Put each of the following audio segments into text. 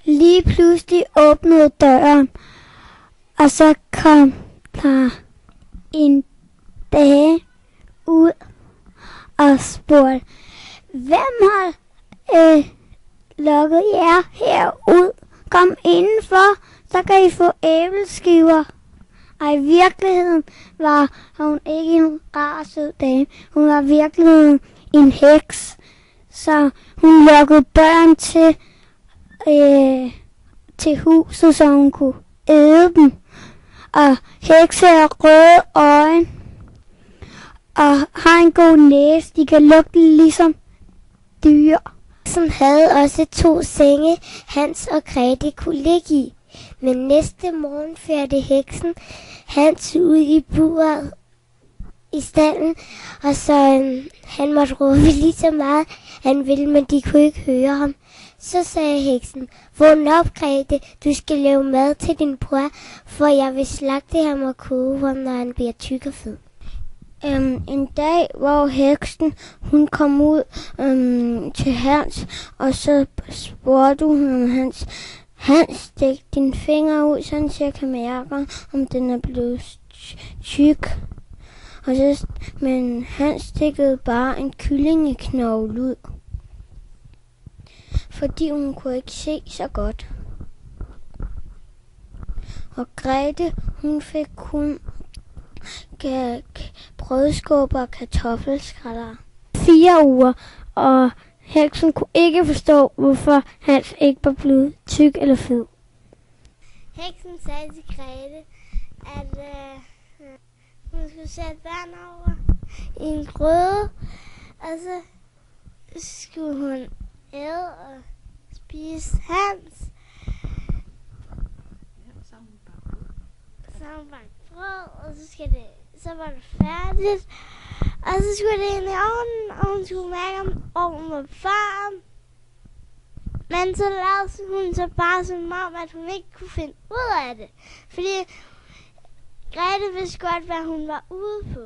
Lige pludselig åbnede døren, og så kom der en dame ud og spurgte, hvem har lukket jer herud? Kom indenfor, så kan I få æbleskiver. Og i virkeligheden var hun ikke en rar sød dame. Hun var i virkeligheden en heks. Så hun lukkede døren til huset, så hun kunne æde dem. Og hekse har røde øjne og har en god næse. De kan lugte ligesom dyr. Som havde også 2 senge, Hans og Grete kunne ligge i. Men næste morgen førte heksen Hans ud i buret i stallen, og så han måtte råbe lige så meget han ville, men de kunne ikke høre ham. Så sagde heksen, vågn op, Grete, du skal lave mad til din bror, for jeg vil slagte ham og koge ham, når han bliver tyk og fed. En dag, hvor heksen hun kom ud til Hans, og så spurgte hun Hans, stik din finger ud, sådan cirka mærker, om den er blevet tyk. Men Hans stikkede bare en kyllingeknogle ud, fordi hun kunne ikke se så godt. Og Grete, hun fik kun brødskåber og kartoffelskræller. 4 uger, og heksen kunne ikke forstå, hvorfor Hans ikke var blevet tyk eller fed. Heksen sagde til Grete, at hun skulle sætte vand over i en gryde, og så skulle hun æde og spise Hans. Så hun bagte brød, og så var det færdigt. Og så skulle det ind i ovnen, og hun skulle mærke, om ovnen var varm. Men så lavede hun så bare som om, at hun ikke kunne finde ud af det. Fordi Grete vidste godt, hvad hun var ude på,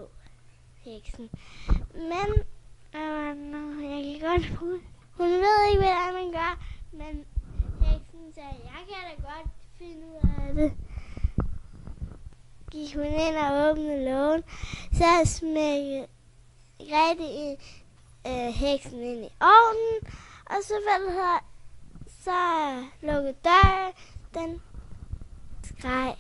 heksen. Men jeg kan godt huske. Hun ved ikke, hvad man gør, men heksen sagde, jeg kan da godt finde ud af det. Gik hun ind og åbnede lågen, så smækkede Grete heksen ind i ovnen, og så lukkede døren, den skreg.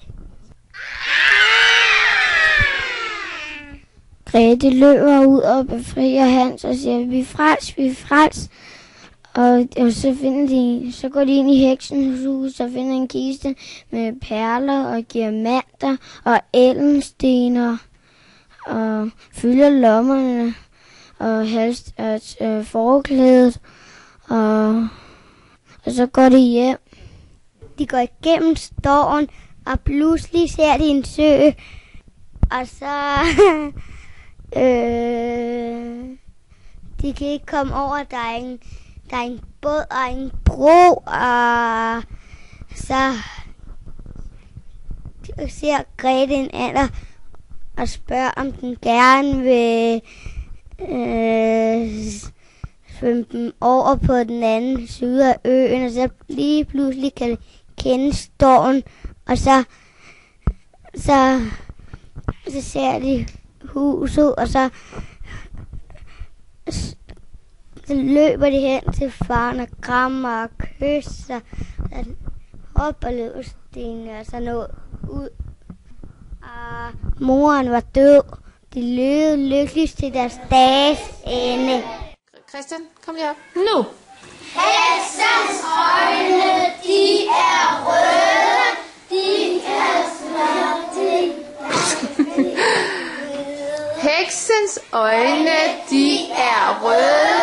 Grete løber ud og befrier Hans og siger, vi er frels. Og så går de ind i heksens hus og finder en kiste med perler og diamanter og ædelstener og fylder lommerne og forklædet og så går de hjem. De går igennem stormen, og pludselig ser de en sø, og så de kan ikke komme over, der er en båd og en bro, og så ser Grete en anden og spørger, om den gerne vil svømme dem over på den anden side af øen, og så lige pludselig kan kende stormen, og så ser de huset, og så løber de hen til faren og krammer og kysser, og hopper løbestenen og så noget ud. Og moren var død. De levede lykkeligt til deres dages ende. Christian, kom lige op. Nu! Heksens øjne, de er røde. De kan smerte. Heksens øjne, de er røde.